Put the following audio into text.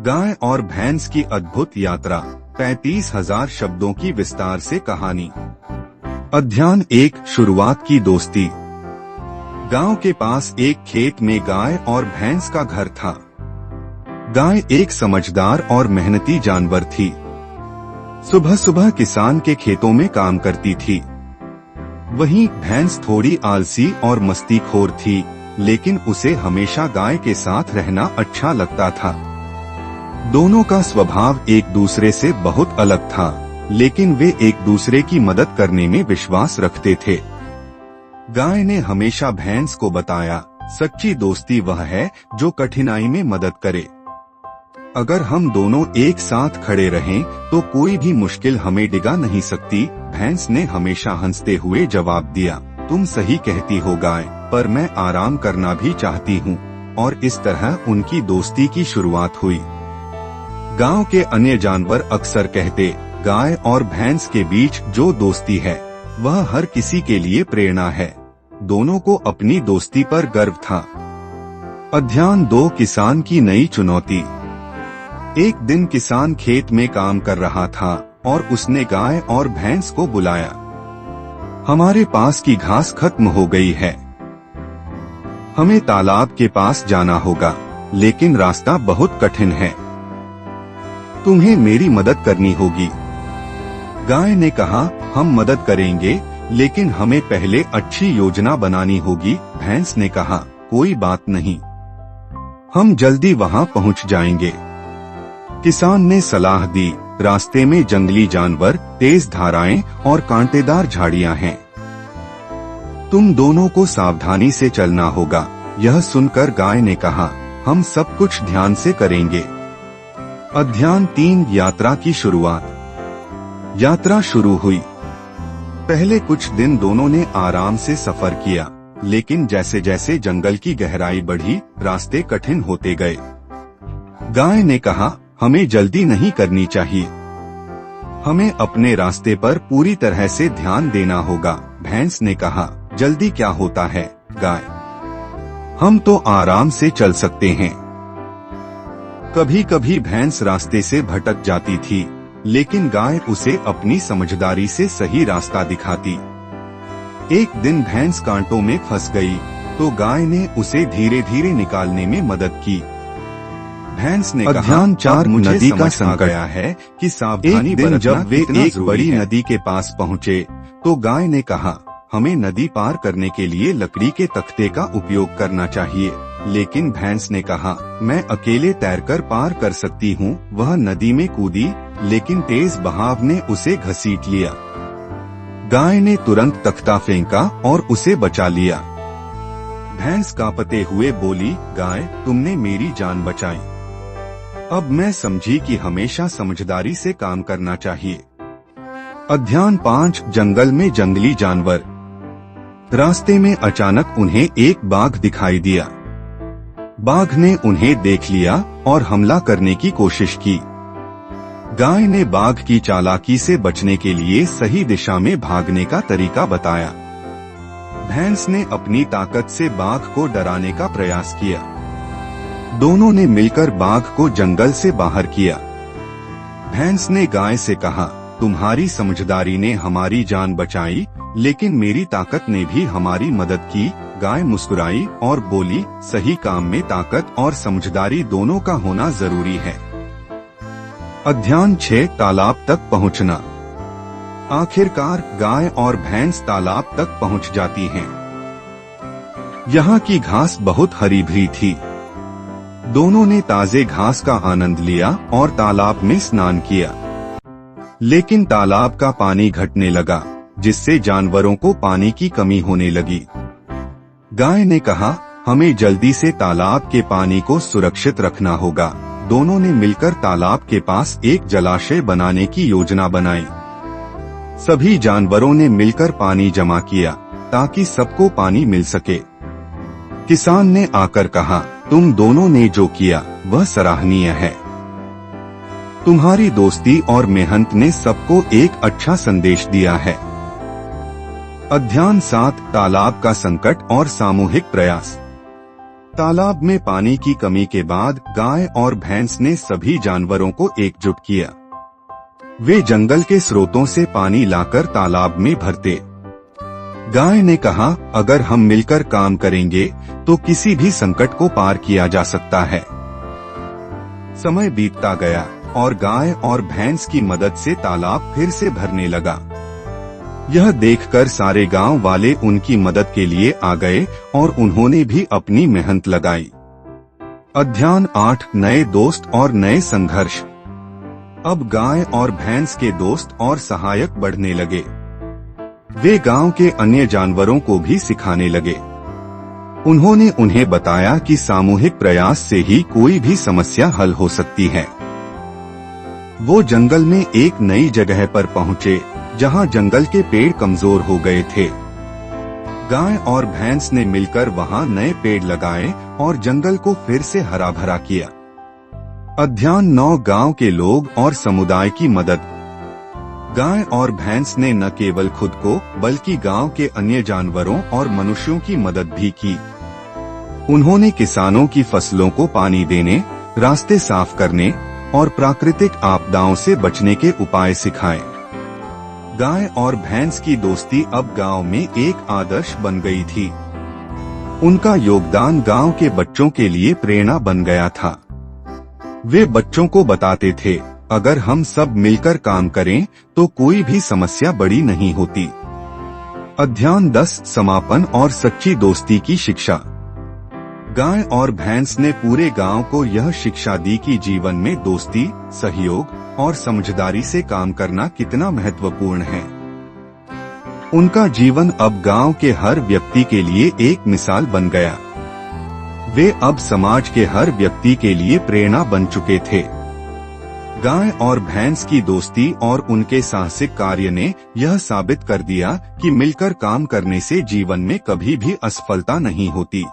गाय और भैंस की अद्भुत यात्रा, 35,000 शब्दों की विस्तार से कहानी। अध्याय 1, शुरुआत की दोस्ती। गांव के पास एक खेत में गाय और भैंस का घर था। गाय एक समझदार और मेहनती जानवर थी। सुबह सुबह किसान के खेतों में काम करती थी। वहीं भैंस थोड़ी आलसी और मस्तीखोर थी, लेकिन उसे हमेशा गाय के साथ रहना अच्छा लगता था। दोनों का स्वभाव एक दूसरे से बहुत अलग था, लेकिन वे एक दूसरे की मदद करने में विश्वास रखते थे। गाय ने हमेशा भैंस को बताया, सच्ची दोस्ती वह है जो कठिनाई में मदद करे। अगर हम दोनों एक साथ खड़े रहें तो कोई भी मुश्किल हमें डिगा नहीं सकती। भैंस ने हमेशा हंसते हुए जवाब दिया, तुम सही कहती हो गाय, पर मैं आराम करना भी चाहती हूँ। और इस तरह उनकी दोस्ती की शुरुआत हुई। गांव के अन्य जानवर अक्सर कहते, गाय और भैंस के बीच जो दोस्ती है वह हर किसी के लिए प्रेरणा है। दोनों को अपनी दोस्ती पर गर्व था। अध्याय 2, किसान की नई चुनौती। एक दिन किसान खेत में काम कर रहा था और उसने गाय और भैंस को बुलाया। हमारे पास की घास खत्म हो गई है, हमें तालाब के पास जाना होगा, लेकिन रास्ता बहुत कठिन है। तुम्हें मेरी मदद करनी होगी। गाय ने कहा, हम मदद करेंगे, लेकिन हमें पहले अच्छी योजना बनानी होगी। भैंस ने कहा, कोई बात नहीं, हम जल्दी वहां पहुंच जाएंगे। किसान ने सलाह दी, रास्ते में जंगली जानवर, तेज धाराएं और कांटेदार झाड़ियां हैं। तुम दोनों को सावधानी से चलना होगा। यह सुनकर गाय ने कहा, हम सब कुछ ध्यान से करेंगे। अध्याय 3, यात्रा की शुरुआत। यात्रा शुरू हुई। पहले कुछ दिन दोनों ने आराम से सफर किया, लेकिन जैसे जैसे जंगल की गहराई बढ़ी, रास्ते कठिन होते गए। गाय ने कहा, हमें जल्दी नहीं करनी चाहिए, हमें अपने रास्ते पर पूरी तरह से ध्यान देना होगा। भैंस ने कहा, जल्दी क्या होता है गाय, हम तो आराम से चल सकते हैं। कभी कभी भैंस रास्ते से भटक जाती थी, लेकिन गाय उसे अपनी समझदारी से सही रास्ता दिखाती। एक दिन भैंस कांटों में फंस गई, तो गाय ने उसे धीरे धीरे निकालने में मदद की। भैंस ने कहा, अध्याय 4, नदी का संकट है कि सावधानी बरतना। जब वे एक बड़ी नदी के पास पहुँचे तो गाय ने कहा, हमें नदी पार करने के लिए लकड़ी के तख्ते का उपयोग करना चाहिए। लेकिन भैंस ने कहा, मैं अकेले तैरकर पार कर सकती हूँ। वह नदी में कूदी, लेकिन तेज बहाव ने उसे घसीट लिया। गाय ने तुरंत तख्ता फेंका और उसे बचा लिया। भैंस कांपते हुए बोली, गाय, तुमने मेरी जान बचाई। अब मैं समझी कि हमेशा समझदारी से काम करना चाहिए। अध्याय 5, जंगल में जंगली जानवर। रास्ते में अचानक उन्हें एक बाघ दिखाई दिया। बाघ ने उन्हें देख लिया और हमला करने की कोशिश की। गाय ने बाघ की चालाकी से बचने के लिए सही दिशा में भागने का तरीका बताया। भैंस ने अपनी ताकत से बाघ को डराने का प्रयास किया। दोनों ने मिलकर बाघ को जंगल से बाहर किया। भैंस ने गाय से कहा, तुम्हारी समझदारी ने हमारी जान बचाई, लेकिन मेरी ताकत ने भी हमारी मदद की। गाय मुस्कुराई और बोली, सही काम में ताकत और समझदारी दोनों का होना जरूरी है। अध्याय 6, तालाब तक पहुंचना। आखिरकार गाय और भैंस तालाब तक पहुंच जाती हैं। यहाँ की घास बहुत हरी भरी थी। दोनों ने ताजे घास का आनंद लिया और तालाब में स्नान किया। लेकिन तालाब का पानी घटने लगा, जिससे जानवरों को पानी की कमी होने लगी। गाय ने कहा, हमें जल्दी से तालाब के पानी को सुरक्षित रखना होगा। दोनों ने मिलकर तालाब के पास एक जलाशय बनाने की योजना बनाई। सभी जानवरों ने मिलकर पानी जमा किया ताकि सबको पानी मिल सके। किसान ने आकर कहा, तुम दोनों ने जो किया वह सराहनीय है। तुम्हारी दोस्ती और मेहनत ने सबको एक अच्छा संदेश दिया है। अध्याय 7, तालाब का संकट और सामूहिक प्रयास। तालाब में पानी की कमी के बाद गाय और भैंस ने सभी जानवरों को एकजुट किया। वे जंगल के स्रोतों से पानी लाकर तालाब में भरते। गाय ने कहा, अगर हम मिलकर काम करेंगे तो किसी भी संकट को पार किया जा सकता है। समय बीतता गया और गाय और भैंस की मदद से तालाब फिर से भरने लगा। यह देखकर सारे गांव वाले उनकी मदद के लिए आ गए और उन्होंने भी अपनी मेहनत लगाई। अध्याय 8 नए दोस्त और नए संघर्ष। अब गाय और भैंस के दोस्त और सहायक बढ़ने लगे। वे गांव के अन्य जानवरों को भी सिखाने लगे। उन्होंने उन्हें बताया कि सामूहिक प्रयास से ही कोई भी समस्या हल हो सकती है। वो जंगल में एक नई जगह पर पहुँचे जहाँ जंगल के पेड़ कमजोर हो गए थे। गाय और भैंस ने मिलकर वहाँ नए पेड़ लगाए और जंगल को फिर से हरा भरा किया। अध्याय 9 गांव के लोग और समुदाय की मदद। गाय और भैंस ने न केवल खुद को बल्कि गांव के अन्य जानवरों और मनुष्यों की मदद भी की। उन्होंने किसानों की फसलों को पानी देने, रास्ते साफ करने और प्राकृतिक आपदाओं से बचने के उपाय सिखाए। गाय और भैंस की दोस्ती अब गांव में एक आदर्श बन गई थी। उनका योगदान गांव के बच्चों के लिए प्रेरणा बन गया था। वे बच्चों को बताते थे, अगर हम सब मिलकर काम करें तो कोई भी समस्या बड़ी नहीं होती। अध्याय 10 समापन और सच्ची दोस्ती की शिक्षा। गाय और भैंस ने पूरे गांव को यह शिक्षा दी कि जीवन में दोस्ती, सहयोग और समझदारी से काम करना कितना महत्वपूर्ण है। उनका जीवन अब गांव के हर व्यक्ति के लिए एक मिसाल बन गया। वे अब समाज के हर व्यक्ति के लिए प्रेरणा बन चुके थे। गाय और भैंस की दोस्ती और उनके साहसिक कार्य ने यह साबित कर दिया कि मिलकर काम करने से जीवन में कभी भी असफलता नहीं होती।